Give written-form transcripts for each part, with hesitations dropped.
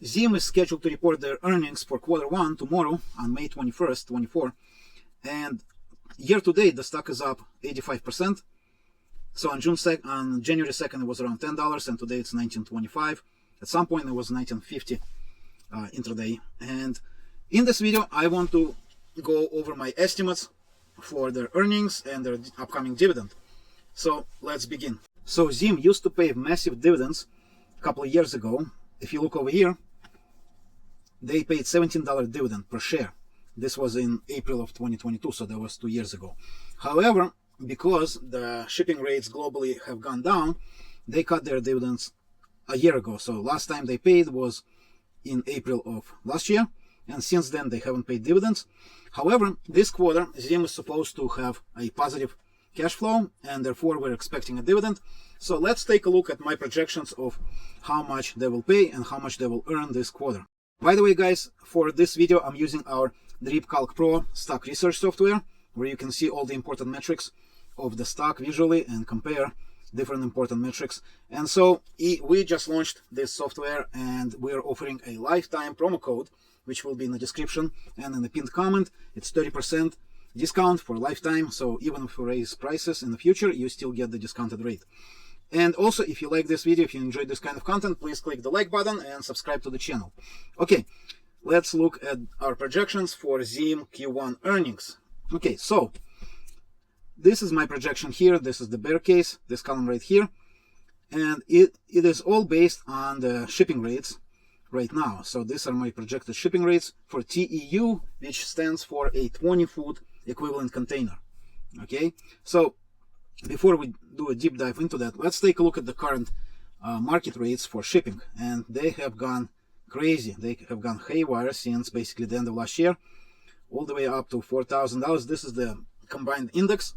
ZIM is scheduled to report their earnings for Q1 tomorrow on May 21st, 24. And year to date, the stock is up 85%. So on January 2nd, it was around $10, and today it's $19.25. At some point, it was $19.50 intraday. And in this video, I want to go over my estimates for their earnings and their upcoming dividend. So let's begin. So ZIM used to pay massive dividends a couple of years ago. If you look over here, they paid $17 dividend per share. This was in April of 2022, so that was 2 years ago. However, because the shipping rates globally have gone down, they cut their dividends a year ago. So last time they paid was in April of last year, and since then they haven't paid dividends. However, this quarter, ZIM is supposed to have a positive cash flow, and therefore we're expecting a dividend. So let's take a look at my projections of how much they will pay and how much they will earn this quarter. By the way, guys, for this video, I'm using our DRIPCalc Pro stock research software, where you can see all the important metrics of the stock visually and compare different important metrics. And so we just launched this software, and we're offering a lifetime promo code, which will be in the description and in the pinned comment. It's 30% discount for lifetime. So even if we raise prices in the future, you still get the discounted rate. And also, if you like this video, if you enjoyed this kind of content, please click the like button and subscribe to the channel. Okay, let's look at our projections for ZIM Q1 earnings. Okay, so this is my projection here. This is the bear case, this column right here. And it is all based on the shipping rates right now. So these are my projected shipping rates for TEU, which stands for a 20-foot equivalent container. Okay, so before we do a deep dive into that, let's take a look at the current market rates for shipping. And they have gone crazy. They have gone haywire since basically the end of last year, all the way up to $4,000. This is the combined index.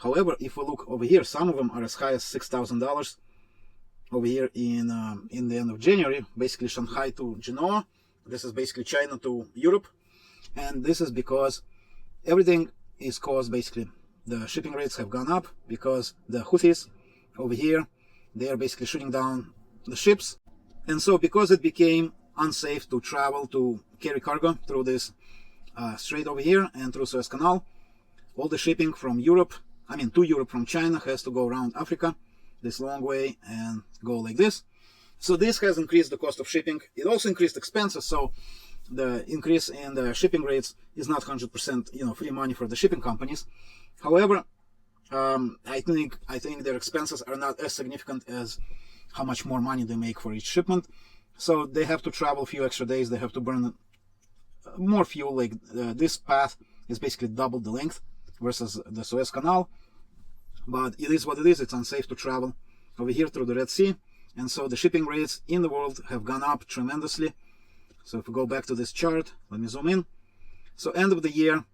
However, if we look over here, some of them are as high as $6,000 over here in the end of January. Basically Shanghai to Genoa. This is basically China to Europe. And this is because everything is caused, basically the shipping rates have gone up because the Houthis over here, they are basically shooting down the ships. And so because it became unsafe to travel, to carry cargo through this strait over here and through Suez Canal, all the shipping from Europe, to Europe from China, has to go around Africa this long way and go like this. So this has increased the cost of shipping. It also increased expenses. So the increase in the shipping rates is not 100% free money for the shipping companies. However, I think their expenses are not as significant as how much more money they make for each shipment. So they have to travel a few extra days. They have to burn more fuel. Like this path is basically double the length versus the Suez Canal. But it is what it is. It's unsafe to travel over here through the Red Sea. And so the shipping rates in the world have gone up tremendously. So if we go back to this chart, let me zoom in. So end of the year,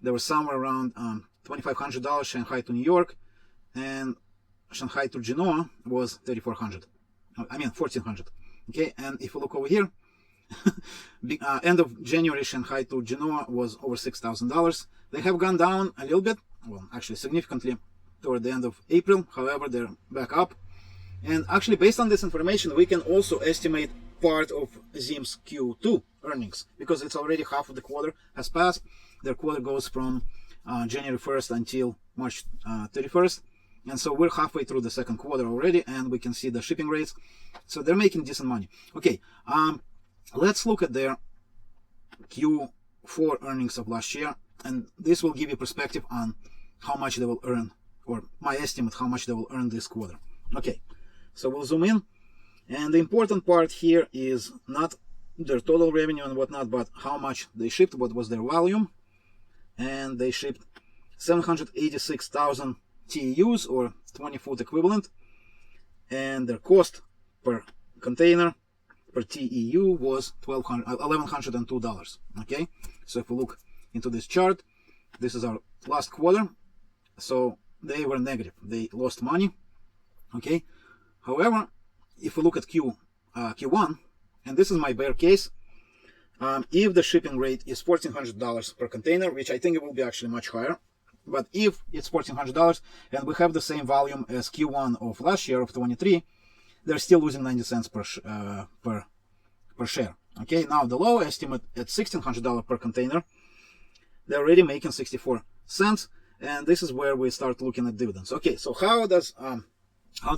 there was somewhere around $2,500 Shanghai to New York, and Shanghai to Genoa was $1,400. Okay, and if you look over here, end of January, Shanghai to Genoa was over $6,000. They have gone down a little bit, well, actually significantly toward the end of April. However, they're back up. And actually, based on this information, we can also estimate part of ZIM's Q2 earnings, because it's already half of the quarter has passed. Their quarter goes from January 1st until March 31st. And so we're halfway through the second quarter already, and we can see the shipping rates. So they're making decent money. Okay, let's look at their Q4 earnings of last year. And this will give you perspective on how much they will earn, or my estimate how much they will earn this quarter. Okay, so we'll zoom in. And the important part here is not their total revenue and whatnot, but how much they shipped, what was their volume. And they shipped 786,000 TEUs, or 20-foot equivalent. And their cost per container, per TEU, was $1,102. Okay, so if we look into this chart, this is our last quarter. So they were negative. They lost money. Okay, however, if we look at Q1, and this is my bear case, if the shipping rate is $1,400 per container, which I think it will be actually much higher, but if it's $1,400 and we have the same volume as Q1 of last year of 23, they're still losing 90 cents per per share. Okay, now the low estimate at $1,600 per container, they're already making 64 cents, and this is where we start looking at dividends. Okay, so how does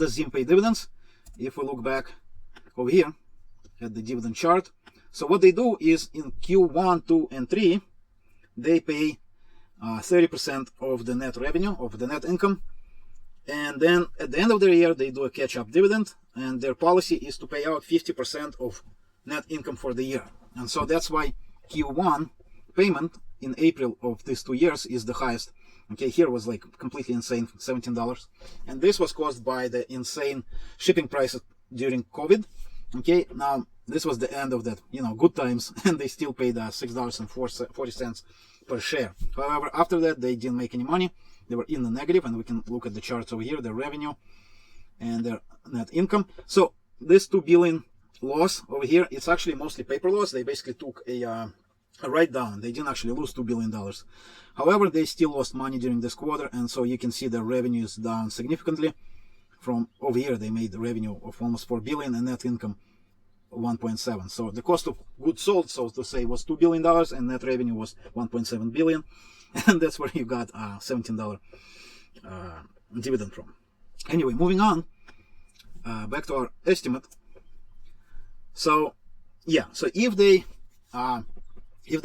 ZIM pay dividends? If we look back over here at the dividend chart, so what they do is in Q1, 2, and 3, they pay 30% of the net revenue, of the net income, and then at the end of the year they do a catch-up dividend, and their policy is to pay out 50% of net income for the year. And so that's why Q1 payment in April of these 2 years is the highest. Okay, here was like completely insane, $17, and this was caused by the insane shipping prices during COVID. Okay, now this was the end of that, good times, and they still paid $6.40 per share. However, after that they didn't make any money. They were in the negative, and we can look at the charts over here, their revenue and their net income. So this $2 billion loss over here, it's actually mostly paper loss. They basically took a write down. They didn't actually lose $2 billion. However, they still lost money during this quarter, and so you can see their revenue is down significantly. From over here they made the revenue of almost $4 billion and net income 1.7. So the cost of goods sold, so to say, was $2 billion and net revenue was 1.7 billion, and that's where you got $17 dividend from. Anyway, moving on, back to our estimate. So yeah, so if the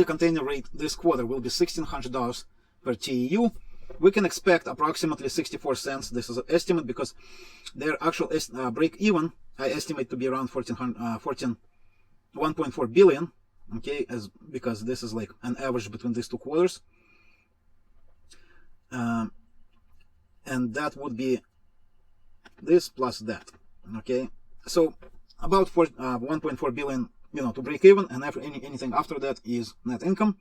container rate this quarter will be $1,600 per TEU, we can expect approximately 64 cents. This is an estimate because their actual break even I estimate to be around 1.4 billion. Okay, because this is like an average between these 2 quarters, and that would be this plus that. Okay, so about 1.4 billion, to break even, and anything after that is net income.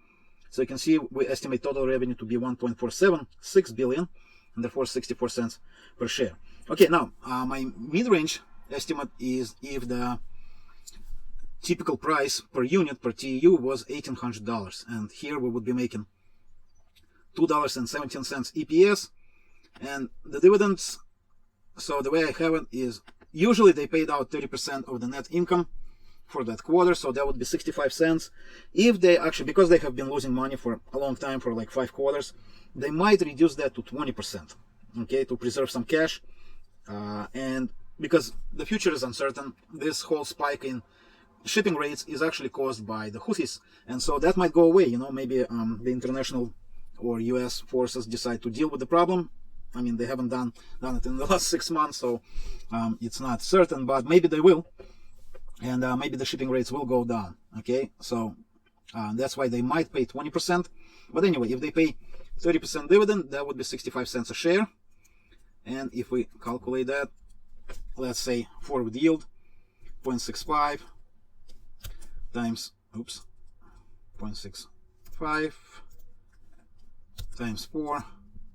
So you can see we estimate total revenue to be 1.476 billion, and therefore 64 cents per share. Okay, now my mid-range estimate is if the typical price per unit per TEU was $1,800, and here we would be making $2.17 EPS, and the dividends. So the way I have it is usually they paid out 30% of the net income for that quarter, so that would be 65 cents. If they actually, because they have been losing money for a long time, for like 5 quarters, they might reduce that to 20%, okay, to preserve some cash. And because the future is uncertain, this whole spike in shipping rates is actually caused by the Houthis, and so that might go away. Maybe the international or US forces decide to deal with the problem. I mean, they haven't done it in the last 6 months, so it's not certain, but maybe they will. And maybe the shipping rates will go down. Okay, so that's why they might pay 20%. But anyway, if they pay 30% dividend, that would be 65 cents a share. And if we calculate that, let's say forward yield 0.65 times 0.65 times 4,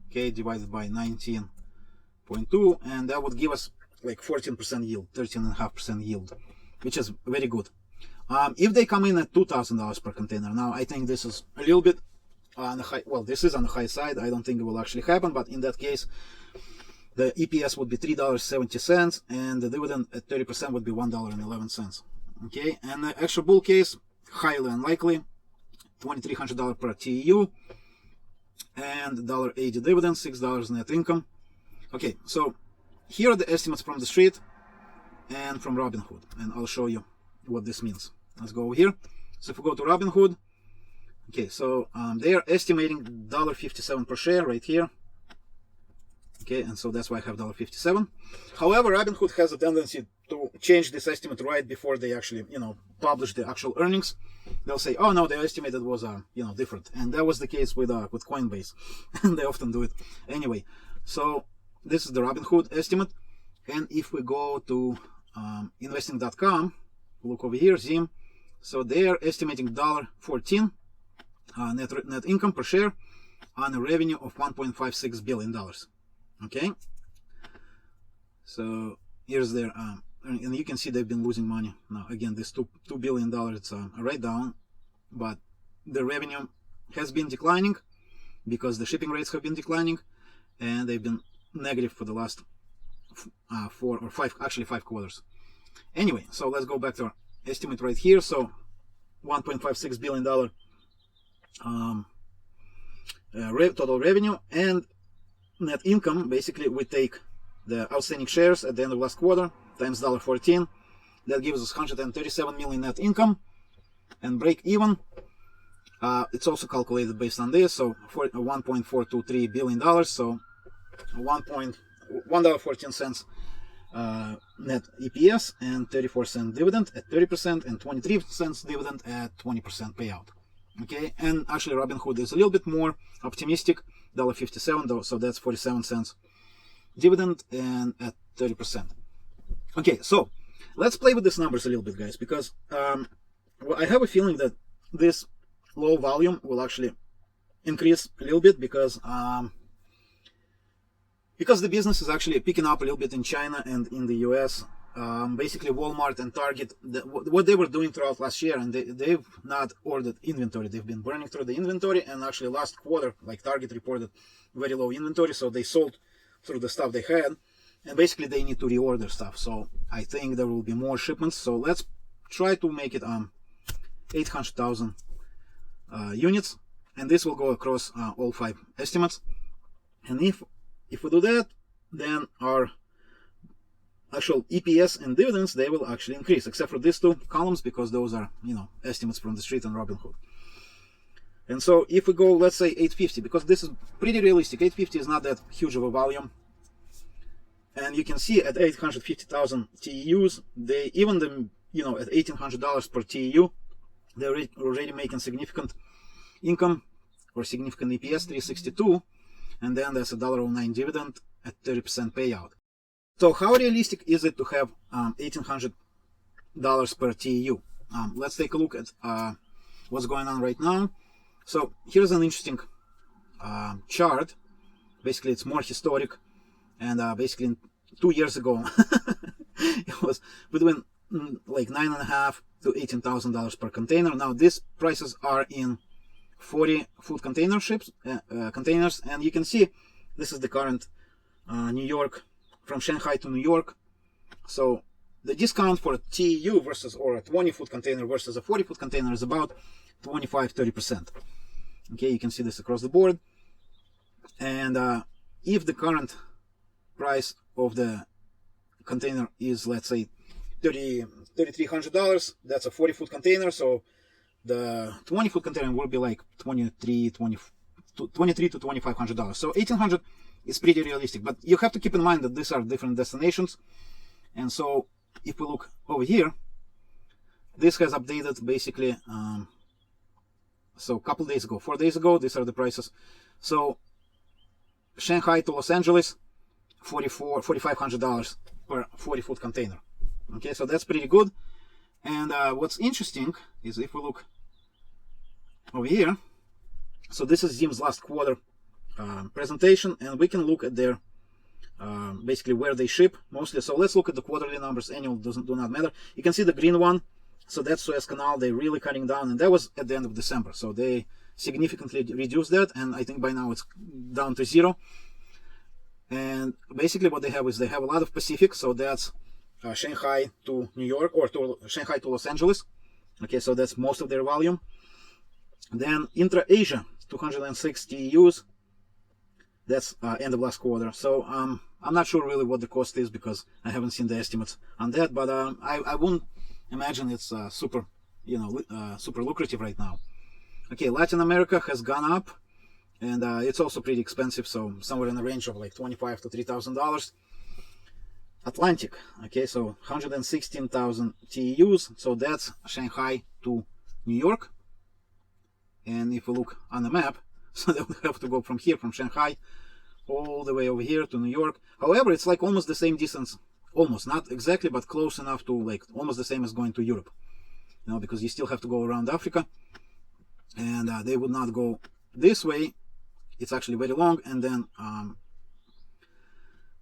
okay, divided by 19.2, and that would give us like 14% yield, 13.5% yield, which is very good. If they come in at $2,000 per container, now I think this is a little bit on the high. Well, this is on the high side. I don't think it will actually happen, but in that case, the EPS would be $3.70, and the dividend at 30% would be $1.11. Okay, and the actual bull case, highly unlikely, $2,300 per TEU, and $1.80 dividend, $6 net income. Okay, so here are the estimates from the street and from Robinhood, and I'll show you what this means. Let's go over here. So if we go to Robinhood, okay, so they are estimating $1.57 per share right here. Okay, and so that's why I have $1.57. However, Robinhood has a tendency to change this estimate right before they actually, publish the actual earnings. They'll say, "Oh no, the estimated was, different," and that was the case with Coinbase, and they often do it anyway. So this is the Robinhood estimate, and if we go to investing.com, look over here, ZIM. So they are estimating $1.14 net income per share on a revenue of $1.56 billion. Okay, so here's their and you can see they've been losing money. Now again, this $2 billion, it's a write down, but the revenue has been declining because the shipping rates have been declining, and they've been negative for the last 4 or 5 quarters. Anyway, so let's go back to our estimate right here. So $1.56 billion total revenue, and net income. Basically, we take the outstanding shares at the end of last quarter times $14. That gives us 137 million net income, and break even. It's also calculated based on this, so for $1.423 billion, so $1.14 net EPS, and 34-cent dividend at 30%, and 23-cent dividend at 20% payout. Okay, and actually Robinhood is a little bit more optimistic, $1.57 though, so that's 47 cents dividend and at 30%. Okay, so let's play with these numbers a little bit, guys, because well, I have a feeling that this low volume will actually increase a little bit because the business is actually picking up a little bit in China and in the US. Basically Walmart and Target, what they were doing throughout last year, and they've not ordered inventory. They've been burning through the inventory, and actually last quarter, like Target reported very low inventory, so they sold through the stuff they had, and basically they need to reorder stuff. So I think there will be more shipments. So let's try to make it 800,000 units, and this will go across all 5 estimates. And if we do that, then our actual EPS and dividends, they will actually increase, except for these 2 columns, because those are, estimates from the street and Robinhood. And so if we go, let's say 850, because this is pretty realistic, 850 is not that huge of a volume. And you can see at 850,000 TEUs, they even at $1,800 per TEU, they're already making significant income or significant EPS, 362, and then there's a $1.09 dividend at 30% payout. So how realistic is it to have $1,800 per TEU? Let's take a look at what's going on right now. So here's an interesting chart. Basically, it's more historic, and basically 2 years ago, it was between like $9,500 to $18,000 per container. Now these prices are in 40 food container ships, containers, and you can see this is the current New York, from Shanghai to New York. So the discount for a TEU versus, or a 20 foot container versus a 40 foot container is about 25-30%. Okay, you can see this across the board. And if the current price of the container is, let's say, $3,300, that's a 40 foot container. So the 20 foot container will be like $23,000 to $2,500. So $1,800 is pretty realistic, but you have to keep in mind that these are different destinations. And so if we look over here, this has updated basically, so a couple days ago, 4 days ago, these are the prices. So Shanghai to Los Angeles, $4,500 per 40 foot container. Okay, so that's pretty good. And what's interesting is if we look over here, so this is ZIM's last quarter presentation, and we can look at their basically where they ship mostly. So let's look at the quarterly numbers. Annual do not matter. You can see the green one, so that's Suez Canal. They're really cutting down, and that was at the end of December, so they significantly reduced that, and I think by now it's down to 0. And basically what they have is they have a lot of Pacific, so that's Shanghai to New York, or to Shanghai to Los Angeles. Okay, so that's most of their volume. Then intra-Asia, 206 TEUs. That's end of last quarter. So I'm not sure really what the cost is, because I haven't seen the estimates on that, but I wouldn't imagine it's super lucrative right now. Okay, Latin America has gone up, and it's also pretty expensive, so somewhere in the range of like $2,500 to $3,000. Atlantic, okay, so 116,000 TEUs, so that's Shanghai to New York. And if we look on the map, so they would have to go from here, from Shanghai, all the way over here to New York. However, it's like almost the same distance, almost, not exactly, but close enough to like almost the same as going to Europe, because you still have to go around Africa, and they would not go this way. It's actually very long. And then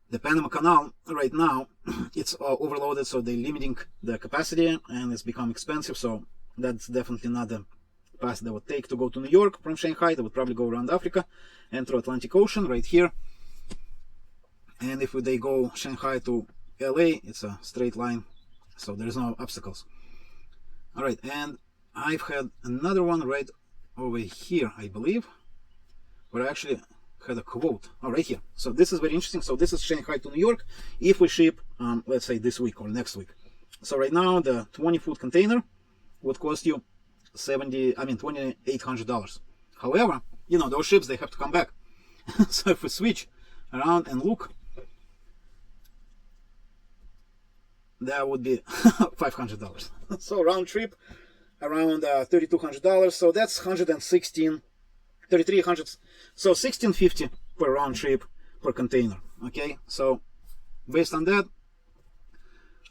the Panama Canal right now, it's overloaded, so they're limiting the capacity, and it's become expensive. So that's definitely not the path that would take to go to New York from Shanghai. They would probably go around Africa and through Atlantic Ocean right here. And if they go Shanghai to LA, it's a straight line, so there's no obstacles. All right, and I've had another one right over here, I believe, where I actually had a quote. Oh, right here. So this is very interesting. So this is Shanghai to New York. If we ship, let's say this week or next week. So right now the 20-foot container would cost you $2,800. However, you know, those ships, they have to come back. So if we switch around and look, that would be $500. So round trip around $3,200. So that's 3,300. So 1,650 per round trip per container. Okay, so based on that,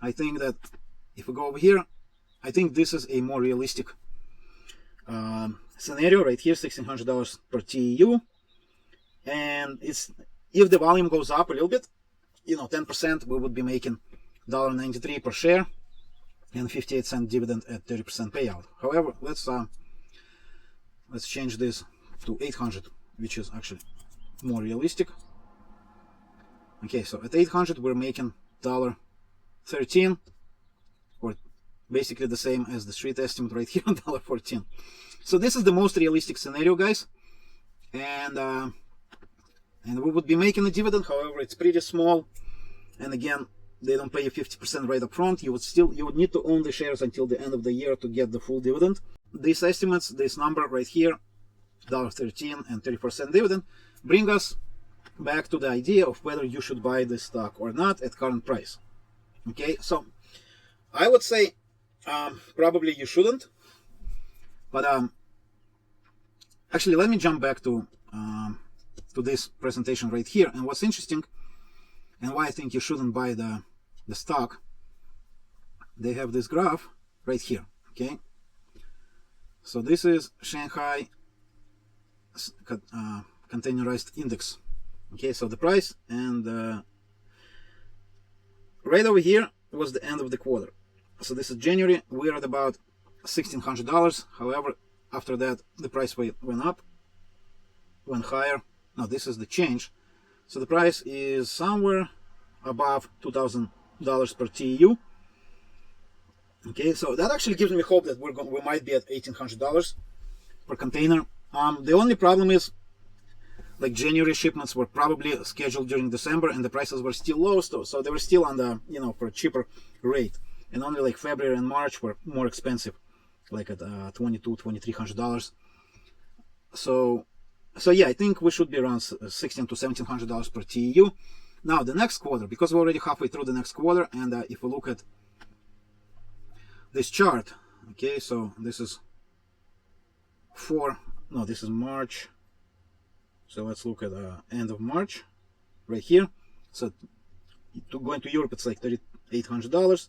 I think that if we go over here, I think this is a more realistic scenario right here, $1,600 per TEU. And it's, if the volume goes up a little bit, you know, 10%, we would be making $1.93 per share and 58-cent dividend at 30% payout. However, let's change this to 800, which is actually more realistic. Okay, so at 800 we're making $1.13, or basically the same as the street estimate right here, $1.14. So this is the most realistic scenario, guys, and we would be making a dividend. However, it's pretty small, and again, they don't pay you 50% right up front. You would need to own the shares until the end of the year to get the full dividend. These estimates, this number right here, $1.13 and 34-cent dividend, bring us back to the idea of whether you should buy this stock or not at current price. Okay, so I would say probably you shouldn't, but actually let me jump back to this presentation right here. And what's interesting and why I think you shouldn't buy the stock, they have this graph right here. Okay, so this is Shanghai containerized index. Okay, so the price, and right over here was the end of the quarter. So this is January. We're at about $1,600. However, after that the price went up, went higher. Now this is the change. So the price is somewhere above $2,000 per TEU. Okay, so that actually gives me hope that we might be at $1,800 per container. The only problem is, like, January shipments were probably scheduled during December, and the prices were still low, so they were still on the, you know, for a cheaper rate. And only like February and March were more expensive, like at $2,200–$2,300. So yeah, I think we should be around $1,600 to $1,700 per TEU. Now the next quarter, because we're already halfway through the next quarter, and if we look at this chart, okay, so this is this is March. So let's look at end of March right here. So going to Europe, it's like $3,800.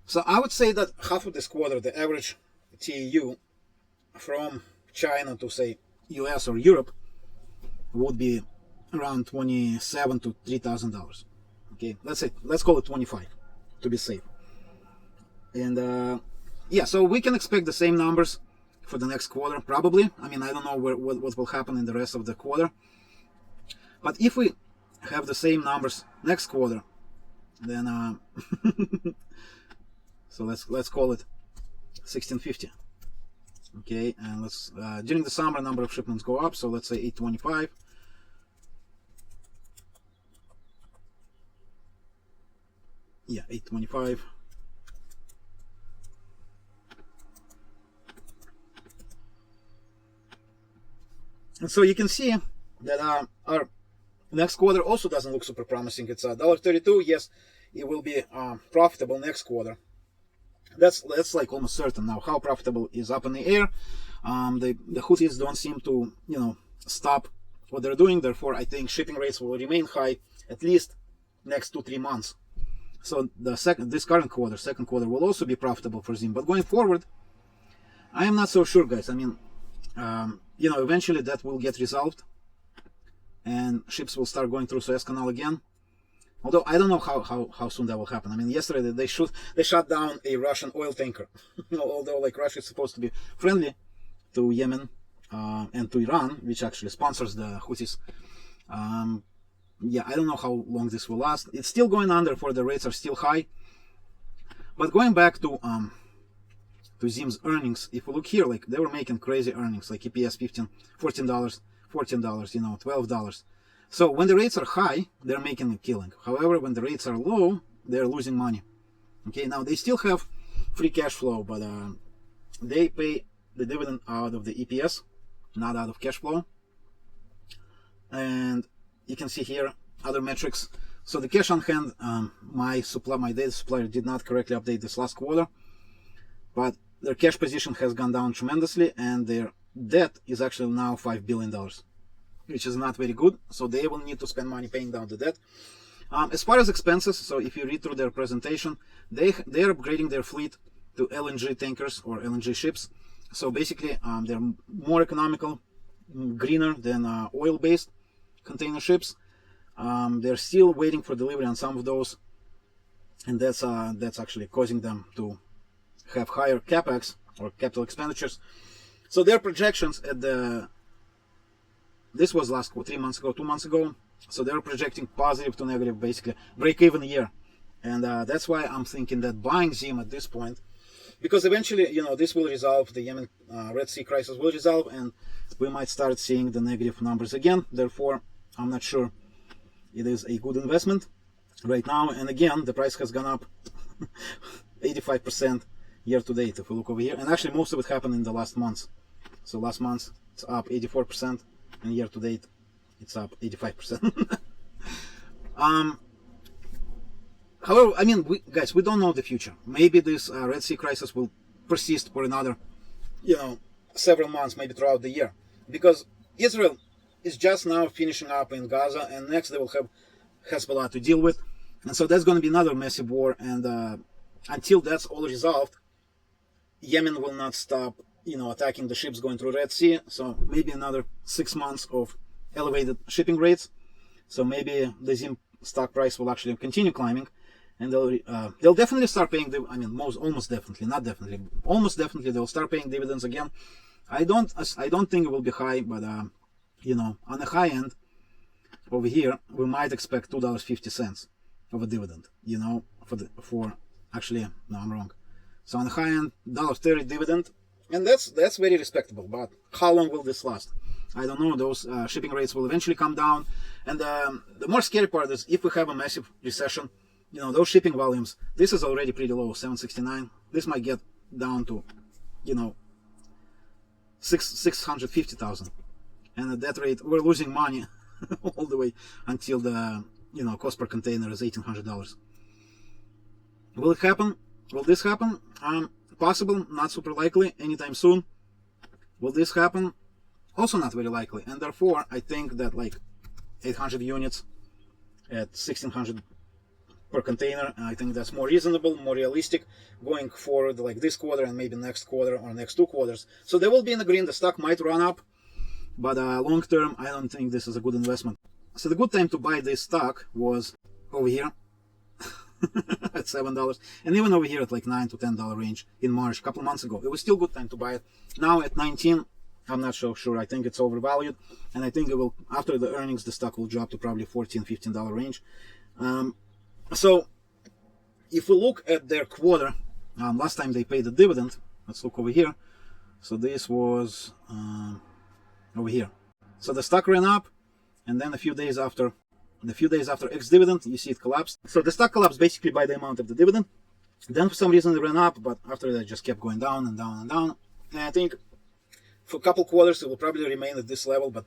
So I would say that half of this quarter, the average TEU from China to, say, US or Europe would be around $27,000 to $3,000. Okay, let's call it 25 to be safe. And yeah, so we can expect the same numbers for the next quarter, probably. I mean, I don't know what will happen in the rest of the quarter. But if we have the same numbers next quarter, then so let's call it 1,650. Okay, and let's during the summer number of shipments go up, so let's say 825. Yeah, 825. And so you can see that our next quarter also doesn't look super promising. It's $1.32. Yes, it will be profitable next quarter. That's like almost certain. Now, how profitable is up in the air. The Houthis don't seem to, you know, stop what they're doing. Therefore, I think shipping rates will remain high at least next 2-3 months. So this current quarter, second quarter, will also be profitable for ZIM. But going forward, I am not so sure, guys. I mean, you know, eventually that will get resolved, and ships will start going through Suez Canal again. Although I don't know how soon that will happen. I mean, yesterday they shot down a Russian oil tanker. Although, like, Russia is supposed to be friendly to Yemen and to Iran, which actually sponsors the Houthis. Yeah, I don't know how long this will last. It's still going on, therefore the rates are still high. But going back to to ZIM's earnings, if we look here, like they were making crazy earnings, like EPS $15, $14, $14, you know, $12. So when the rates are high, they're making a killing. However, when the rates are low, they're losing money. Okay, now they still have free cash flow, but they pay the dividend out of the EPS, not out of cash flow. And you can see here other metrics. So the cash on hand, my data supplier did not correctly update this last quarter, but their cash position has gone down tremendously, and their debt is actually now $5 billion, which is not very good. So they will need to spend money paying down the debt. As far as expenses, so if you read through their presentation, they're upgrading their fleet to LNG tankers or LNG ships. So basically, they're more economical, greener than oil-based container ships. They're still waiting for delivery on some of those, and that's actually causing them to have higher capex or capital expenditures. So their projections at this was last 2 months ago. So they're projecting positive to negative, basically break-even year, and that's why I'm thinking that buying ZIM at this point, because eventually, you know, this will resolve, the Yemen Red Sea crisis will resolve, and we might start seeing the negative numbers again. Therefore, I'm not sure it is a good investment right now. And again, the price has gone up 85% year to date if we look over here, and actually most of it happened in the last month. So last month it's up 84%, and year to date it's up 85%. However, I mean, guys, we don't know the future. Maybe this Red Sea crisis will persist for another, you know, several months, maybe throughout the year, because Israel is just now finishing up in Gaza, and next they will have Hezbollah to deal with, and so that's going to be another massive war. And until that's all resolved, Yemen will not stop, you know, attacking the ships going through Red Sea. So maybe another 6 months of elevated shipping rates. So maybe the ZIM stock price will actually continue climbing, and they'll definitely start paying almost definitely they'll start paying dividends again. I don't think it will be high, but you know, on the high end over here we might expect $2.50 of a dividend, you know, actually no, I'm wrong. So on the high end, $1.30 dividend, and that's very respectable. But how long will this last? I don't know. Those shipping rates will eventually come down, and the more scary part is if we have a massive recession, you know, those shipping volumes, this is already pretty low, 769. This might get down to, you know, 650,000, and at that rate we're losing money all the way until the, you know, cost per container is $1,800. Will it happen? Will this happen? Possible, not super likely anytime soon. Will this happen? Also not very likely. And therefore, I think that like 800 units at 1,600 per container, I think that's more reasonable, more realistic going forward, like this quarter and maybe next quarter or next 2 quarters. So they will be in the green. The stock might run up, but long term, I don't think this is a good investment. So the good time to buy this stock was over here at $7, and even over here at like $9 to $10 range in March, a couple of months ago. It was still a good time to buy it. Now at 19, I'm not so sure. I think it's overvalued, and I think it will, after the earnings, the stock will drop to probably $14, $15 range. So if we look at their quarter, last time they paid the dividend, let's look over here. So this was over here. So the stock ran up, and then a few days after ex-dividend, you see it collapsed. So the stock collapsed basically by the amount of the dividend. Then for some reason it ran up, but after that it just kept going down and down and down. And I think for a couple quarters it will probably remain at this level, but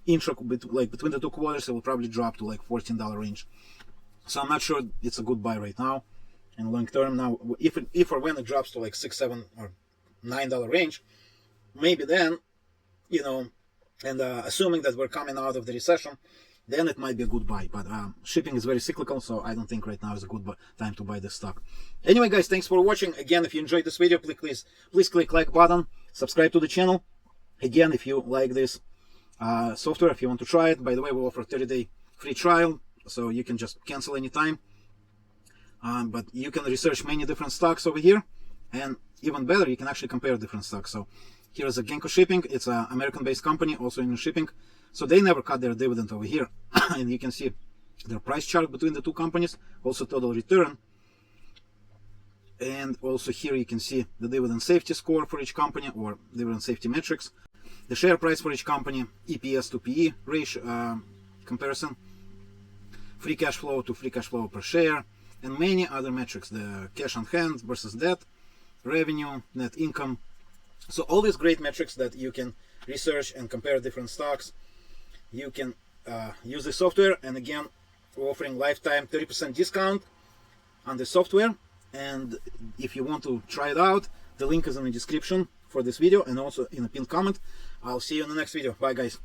between the 2 quarters it will probably drop to like $14 range. So I'm not sure it's a good buy right now. And long term now, if or when it drops to like $6, $7, or $9 range, maybe then, you know, and assuming that we're coming out of the recession, then it might be a good buy. But shipping is very cyclical, so I don't think right now is a good time to buy this stock. Anyway, guys, thanks for watching. Again, if you enjoyed this video, please click like button, subscribe to the channel. Again, if you like this software, if you want to try it, by the way, we offer a 30-day free trial, so you can just cancel anytime. But you can research many different stocks over here, and even better, you can actually compare different stocks. So here's a Genco Shipping. It's an American-based company, also in shipping. So they never cut their dividend over here. And you can see their price chart between the 2 companies, also total return. And also here you can see the dividend safety score for each company, or dividend safety metrics, the share price for each company, EPS to PE ratio comparison, free cash flow to free cash flow per share, and many other metrics, the cash on hand versus debt, revenue, net income. So all these great metrics that you can research and compare different stocks. You can use the software, and again, we're offering lifetime 30% discount on the software. And if you want to try it out, the link is in the description for this video and also in a pinned comment. I'll see you in the next video. Bye guys.